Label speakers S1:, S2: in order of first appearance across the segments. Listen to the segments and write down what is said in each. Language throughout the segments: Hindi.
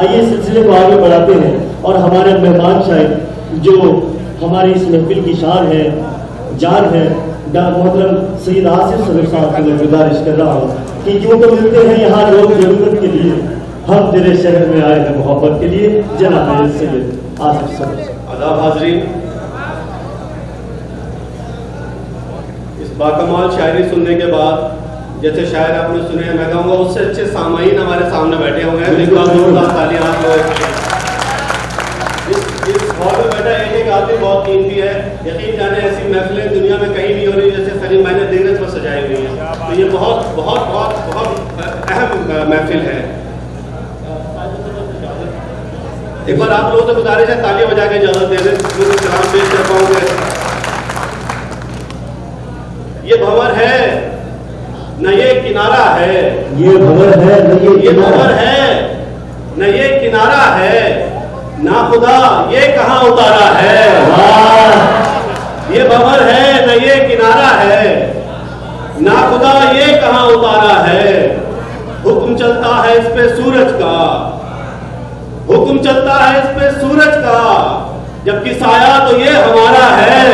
S1: आइए सिलसिले को आगे बढ़ाते हैं और हमारे मेहमान शायद जो हमारी इस महफिल की शान है, जान है, मोहतरम सैयद आसिफ सदर साहब को मैं गुजारिश कर रहा हूँ कि यूँ तो मिलते हैं यहाँ लोग जरूरत के लिए, हम तेरे शहर में आए हैं मोहब्बत के लिए। जनाब सैयद आसिफ सदर।
S2: आदाब हाज़रीन, इस बाकमाल शायरी सुनने के बाद जैसे शायर आपने सुने हैं, मैं कहूँगा उससे अच्छे सामाईन हमारे सामने बैठे हुए हैं। जोरदार तालियां आप लोग। इस हॉल में बैठा एक आदमी बहुत कीमती है। यकीन जाने ऐसी महफिलें दुनिया में कहीं नहीं हो रही जैसे सलीम भाई ने दिग्गज पर सजाई हुई है। तो ये बहुत बहुत बहुत बहुत अहम महफिल है। एक बार आप लोगों से गुजारिश है तालियां बजा के इजाजत दे दें, मुझे सलाम पेश कर पाऊंगे। ये भंवर है न ये किनारा है,
S1: ये भंवर है न
S2: ये भंवर है न ये किनारा है, ना खुदा ये कहाँ उतारा है। ये भंवर है न ये किनारा है, ना खुदा ये कहाँ उतारा है। हुक्म चलता है इस पे सूरज का, हुक्म चलता है इस पे सूरज का, जबकि साया तो ये हमारा है।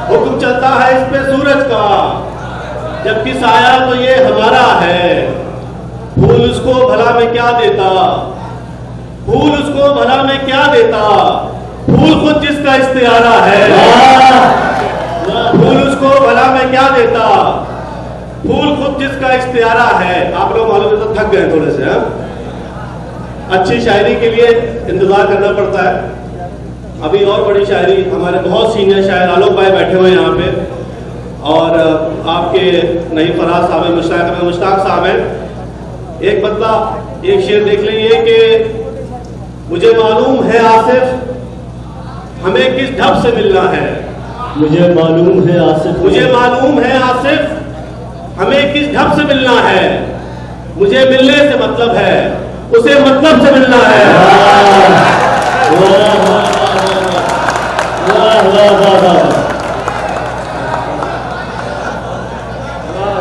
S2: हुक्म चलता है इस पे सूरज का, जबकि साया तो ये हमारा है। फूल उसको भला में क्या देता, फूल उसको भला में क्या देता, फूल खुद जिसका इख्तियारा है। फूल उसको भला में क्या देता, फूल खुद जिसका इख्तियारा है। आप लोग मालूम है तो थक गए थोड़े से, अच्छी शायरी के लिए इंतजार करना पड़ता है। अभी और बड़ी शायरी हमारे बहुत सीनियर शायर आलोक भाई बैठे हुए हैं यहाँ पे, और आपके नहीं फराज साहब हैं, मुश्ताक साहब हैं। एक बदला एक शेर देख लेंगे कि मुझे मालूम है आसिफ हमें किस ढब से मिलना है।
S1: मुझे मालूम है आसिफ,
S2: मुझे मालूम है आसिफ हमें किस ढब से मिलना है। मुझे मिलने से मतलब है उसे मतलब से मिलना है।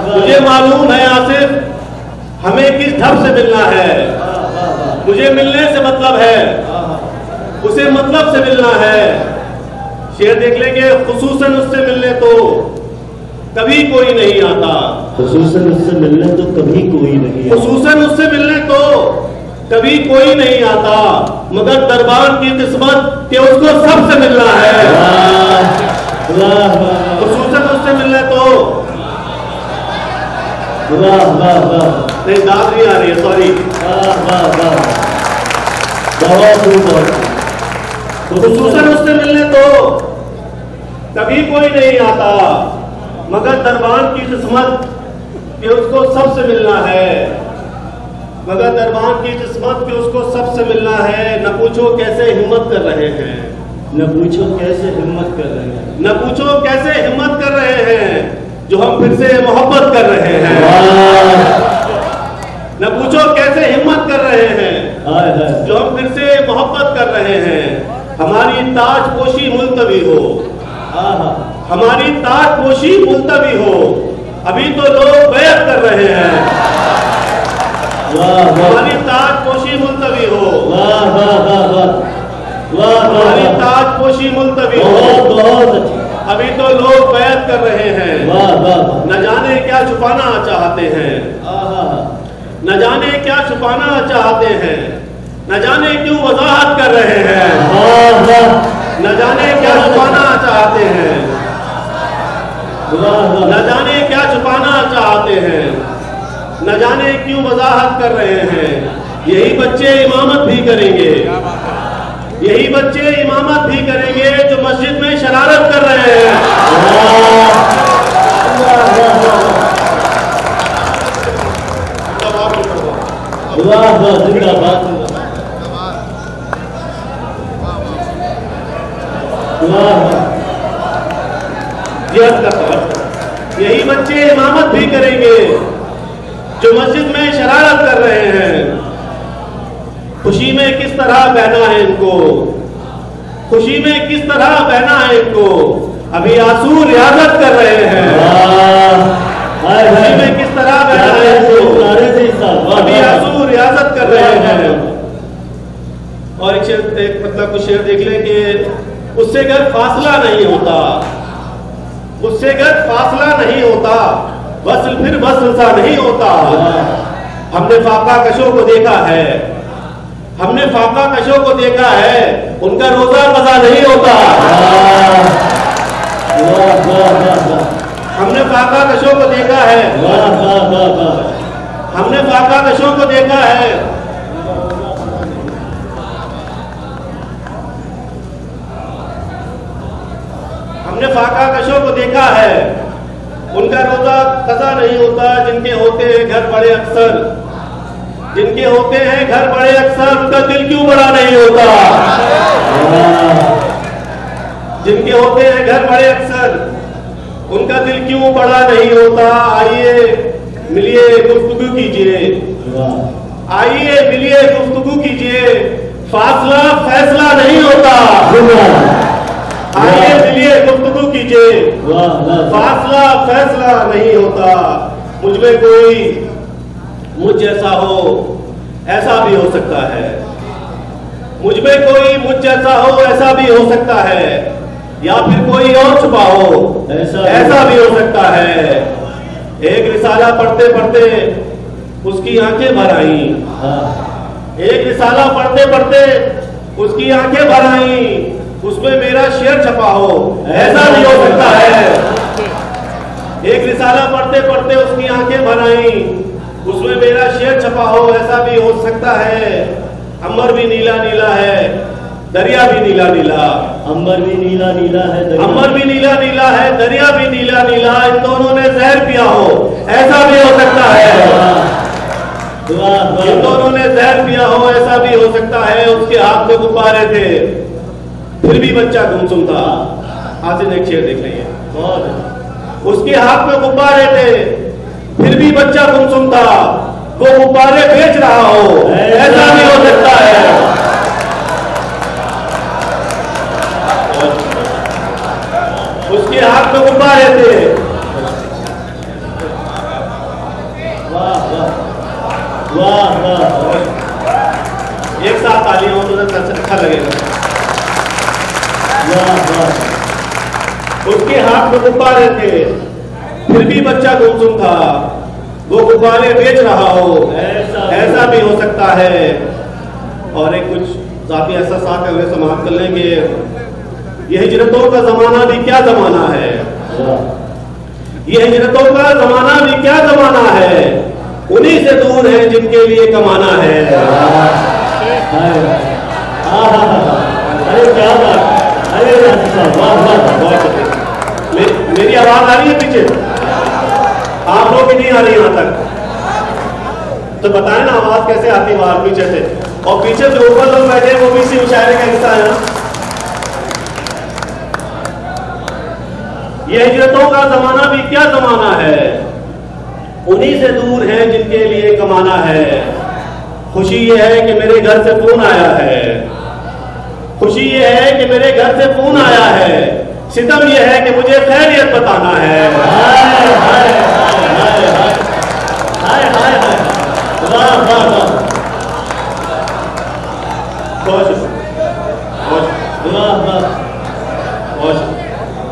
S2: मुझे मालूम है आसिफ हमें किस ढब से मिलना है। मुझे मिलने से मतलब है उसे मतलब से मिलना है। शेर देख लेंगे, खुसूसन उससे मिलने तो कभी कोई नहीं आता।
S1: खुसूसन उससे मिलने तो कभी कोई नहीं आता।
S2: खुसूसन उससे मिलने तो कभी कोई नहीं आता, मगर दरबार की किस्मत कि उसको सबसे मिलना है। खुसूसन उससे मिलने तो नहीं, दाद नहीं आ रही है, सॉरी। खुसूसन उससे मिलने तो कभी कोई नहीं आता, मगर दरबार की किस्मत कि उसको सबसे मिलना है। मगर दरबार की किस्मत कि उसको सबसे मिलना है। न पूछो कैसे हिम्मत कर रहे हैं,
S1: न पूछो कैसे हिम्मत कर रहे हैं,
S2: न पूछो कैसे हिम्मत कर रहे हैं जो हम फिर से मोहब्बत कर रहे हैं। न पूछो कैसे हिम्मत कर रहे हैं जो हम फिर से मोहब्बत कर रहे हैं। हमारी ताजपोशी मुलतवी हो, हमारी ताजपोशी मुलतवी हो, अभी तो लोग बैत कर रहे हैं। हमारी ताजपोशी मुलतवी हो, हमारी ताजपोशी मुलतवी हो, अभी तो लोग बैत कर रहे हैं। न जाने क्या छुपाना चाहते हैं, न जाने क्या छुपाना चाहते हैं, न जाने क्यों वजाहत कर रहे हैं। न जाने क्या छुपाना चाहते हैं, न जाने क्या छुपाना चाहते हैं, न जाने क्यों वजाहत कर रहे हैं। यही बच्चे इमामत भी करेंगे, यही बच्चे इमामत भी करेंगे जो मस्जिद में शरारत कर रहे हैं। यही बच्चे इमामत भी करेंगे जो मस्जिद में शरारत कर रहे हैं। खुशी में किस तरह बहना है इनको, खुशी में किस तरह बहना है इनको, अभी आंसू रियाजत कर रहे हैं। खुशी में किस तरह बहना है इनको, अभी आंसू रियाजत कर रहे हैं। कुछ शेर देख ले कि उससे अगर फासला नहीं होता, उससे अगर फासला नहीं होता, वसल फिर वसल सा नहीं होता। हमने फाका कशों को देखा है, हमने फाका कशों को देखा है, उनका रोजा कज़ा नहीं होता। हमने फाका कशों को देखा है, हमने फाका कशों को देखा है। हमने फाका कशों को देखा है, उनका रोजा कज़ा नहीं होता। जिनके होते हैं घर बड़े अक्सर, जिनके होते हैं घर बड़े अक्सर, उनका दिल क्यों बड़ा नहीं होता। जिनके होते हैं घर बड़े अक्सर, उनका दिल क्यों बड़ा नहीं होता। आइए मिलिए गुफ्तगू कीजिए, आइए मिलिए गुफ्तगू कीजिए, फासला फैसला नहीं होता। आइए मिलिए गुफ्तगू कीजिए, फासला फैसला नहीं होता। मुझ में कोई मुझ जैसा हो, ऐसा भी हो सकता है। मुझ में कोई मुझ जैसा हो, ऐसा भी हो सकता है। या फिर कोई और छुपा हो, ऐसा भी हो सकता है। एक रिसाला पढ़ते पढ़ते उसकी आंखें भर आई, एक रिसाला पढ़ते पढ़ते उसकी आंखें भर आई, उसमें मेरा शेर छपा हो, ऐसा भी हो सकता है। एक रिसाला पढ़ते पढ़ते उसकी आंखें भर आई, उसमें मेरा शेर छपा हो, ऐसा भी हो सकता है। अम्बर भी नीला नीला है, दरिया भी नीला नीला।
S1: अंबर भी नीला नीला है,
S2: अंबर भी नीला नीला है, दरिया भी नीला नीला। इन दोनों ने जहर पिया हो, ऐसा भी हो सकता है। इन दोनों ने जहर पिया हो, ऐसा भी हो सकता है। उसके हाथ में गुब्बारे थे, फिर भी बच्चा गुमसुम था। हासिल एक शेर देख लीजिए। उसके हाथ में गुब्बारे थे, फिर भी बच्चा गुमसुम था। वो गुब्बारे बेच रहा हो, ऐसा भी हो सकता है। उसके हाथ में गुब्बारे थे।
S1: वाह वाह वाह वाह।
S2: एक साथ तालियां हो तो अच्छा लगेगा। उसके हाथ में गुब्बारे थे, फिर भी बच्चा गुमसुम था। वो गुब्बारे बेच रहा हो, ऐसा भी हो सकता है। और एक कुछ जाती ऐसा साथ है, उन्हें समाप्त कर लेंगे। यह हिजरतों का जमाना भी क्या जमाना है, यह हिजरतों का जमाना भी क्या जमाना है। उन्हीं से दूर है जिनके लिए कमाना है।
S1: अरे क्या बात, अरे वाह वाह।
S2: मेरी आवाज आ रही है पीछे? आप लोग भी नहीं आ रही यहां तक? तो बताएं ना आवाज कैसे आती है बाहर पीछे से। और पीछे जो ऊपर लोग बैठे हैं वो भी इसी मुशायरे का हिस्सा है ना। यह हिजरतों का जमाना भी क्या जमाना है, उन्हीं से दूर है जिनके लिए कमाना है। खुशी ये है कि मेरे घर से फोन आया है, खुशी ये है कि मेरे घर से फोन आया है। सितम ये है कि मुझे खैरियत बताना है।
S1: हाय हाय हाय हाय हाय हाय। वाह वाह वाह।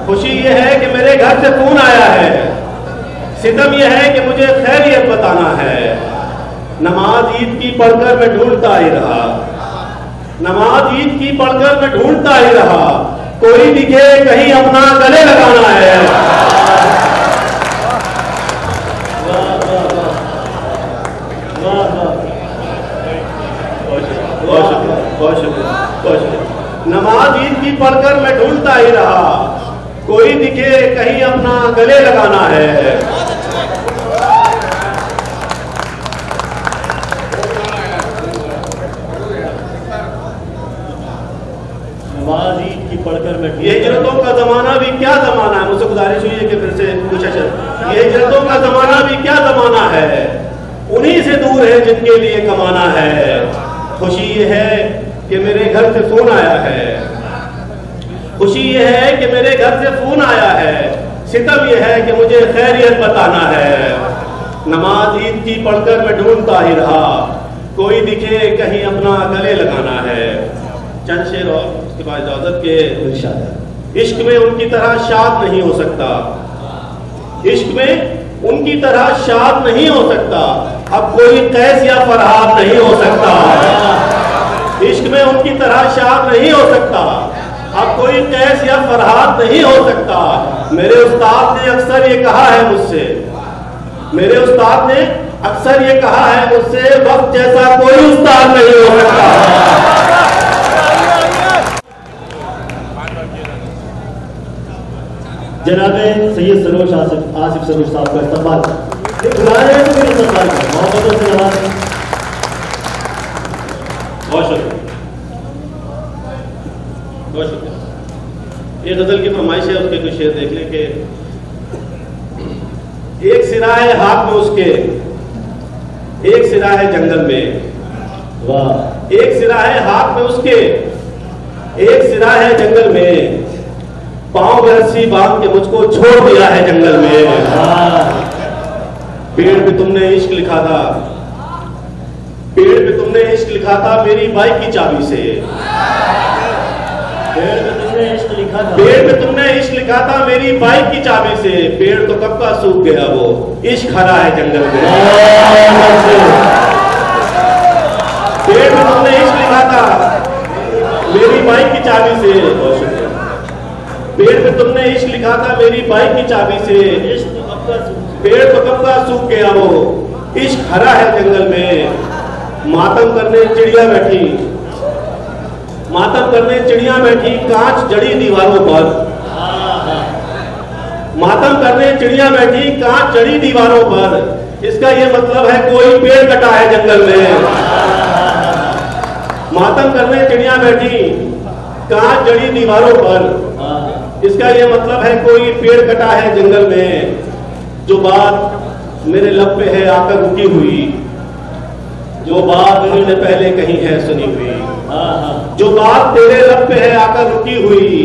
S2: खुशी ये है कि मेरे घर से फोन आया है, सितम ये है कि मुझे खैरियत बताना है। नमाज ईद की पढ़कर मैं ढूंढता ही रहा, नमाज ईद की पढ़कर मैं ढूंढता ही रहा। कोई दिखे कहीं अपना गले लगाना है। बहुत शुक्रिया। नमाज ईद की पढ़कर मैं ढूंढता ही रहा, कोई दिखे कहीं अपना गले लगाना है।
S1: नमाज ईद की पढ़कर मैं,
S2: ये हिजरतों का जमाना भी क्या जमाना है। मुझसे गुजारिश हुई है कि फिर से कुछ अच्छा, ये हिजरतों का जमाना भी क्या जमाना है, उन्हीं से दूर है जिनके लिए कमाना है। खुशी ये है कि मेरे घर से फोन आया है, खुशी ये है कि मेरे घर से फोन आया है। सितम ये है कि मुझे खैरियत बताना है। नमाज ईद की पढ़कर मैं ढूंढता ही रहा, कोई दिखे कहीं अपना गले लगाना है। चंद शेर और उसके बाद इजाजत के।
S1: इरशाद है।
S2: इश्क में उनकी तरह शाद नहीं हो सकता, इश्क में उनकी तरह शाद नहीं हो सकता, अब कोई कैस या फरहाद नहीं हो सकता। इश्क में उनकी तरह शाद नहीं हो सकता, अब कोई कैस या फरहाद नहीं हो सकता। मेरे उस्ताद ने अक्सर ये कहा है मुझसे, मेरे उस्ताद ने अक्सर ये कहा है मुझसे, वक्त जैसा कोई उस्ताद नहीं हो सकता।
S1: जनाबे सैयद सरोज आसिफ सरोज साहब का इस्तेमाल बुला रहे हैं तो फिर इस्तेमाल करें, मोहब्बतों से नवाजें।
S2: बहुत शुक्रिया, बहुत शुक्रिया। ये गजल की फरमाइश है, उसके कुछ शेर देख लें कि एक सिरा है हाथ में उसके, एक सिरा है जंगल में।
S1: वाह।
S2: एक सिरा है हाथ में उसके, एक सिरा है जंगल में, पांव में रस्सी बांध के मुझको छोड़ दिया है जंगल में। पेड़ पे तुमने इश्क लिखा था, पेड़ पे तुमने इश्क लिखा था मेरी बाइक की चाबी से।
S1: पेड़ पे तुमने इश्क लिखा था,
S2: पेड़ पे तुमने इश्क लिखा था मेरी बाइक की चाबी से। पेड़ तो कब का सूख गया, वो इश्क हरा है जंगल में। पेड़ पे तुमने इश्क लिखा था मेरी बाइक की चाबी से। बहुत शुक्रिया। पेड़ पे तुमने इश्क लिखा था मेरी बाइक की चाबी से। पेड़ तो कब का सूख गया, वो इश्क हरा है जंगल में। मातम करने चिड़िया बैठी, मातम करने चिड़िया बैठी कांच जड़ी दीवारों पर। मातम करने चिड़िया बैठी कांच जड़ी दीवारों पर। इसका ये मतलब है कोई पेड़ कटा है जंगल में। मातम करने चिड़िया बैठी कांच जड़ी दीवारों पर। इसका यह मतलब है कोई पेड़ कटा है जंगल में। जो बात मेरे लब पे है आकर रुकी हुई, जो बात मैंने पहले कही है सुनी हुई। जो बात तेरे लब पे है आकर रुकी हुई,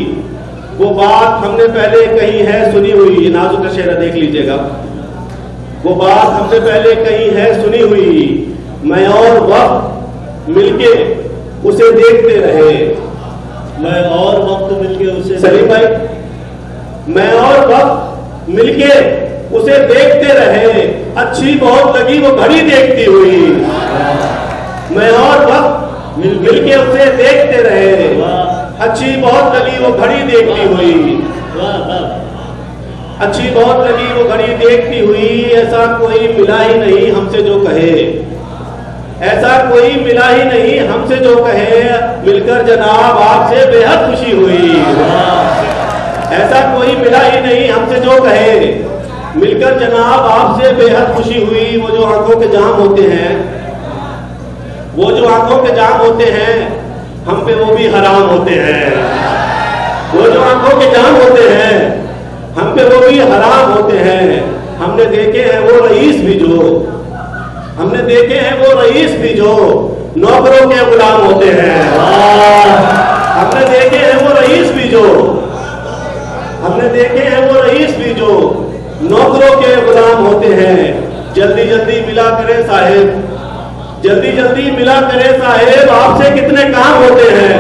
S2: वो बात हमने पहले कही है सुनी हुई। ये नाजुक का शेर देख लीजिएगा। वो बात हमने पहले कही है सुनी हुई, मैं और वक्त मिलके उसे देखते रहे।
S1: मैं और वक्त मिलके उसे,
S2: सलीम भाई, मैं और वक्त मिलके उसे देखते रहे। अच्छी बहुत लगी वो घड़ी देखती हुई। मैं और वक्त मिलके उसे देखते रहे। अच्छी बहुत लगी वो घड़ी देखती हुई। अच्छी बहुत लगी वो घड़ी देखती हुई। ऐसा कोई मिला ही नहीं हमसे जो कहे, ऐसा कोई मिला ही नहीं हमसे जो कहे, मिलकर जनाब आपसे बेहद खुशी हुई। ऐसा कोई मिला ही नहीं हमसे जो कहे, मिलकर जनाब आपसे बेहद खुशी हुई। वो जो आंखों के जाम होते हैं, वो जो आंखों के जाम होते हैं, हम पे वो भी हराम होते हैं। वो जो आंखों के जाम होते हैं, हम पे वो भी हराम होते हैं। हमने देखे हैं वो रईस भी जो, हमने देखे हैं वो रईस भी जो नौकरों के गुलाम होते हैं। हमने देखे हैं वो रईस भी जो, हमने देखे हैं वो रईस भी जो नौकरों के गुलाम होते हैं। जल्दी जल्दी मिला करे साहेब, जल्दी जल्दी मिला करे साहेब, आपसे कितने काम होते हैं।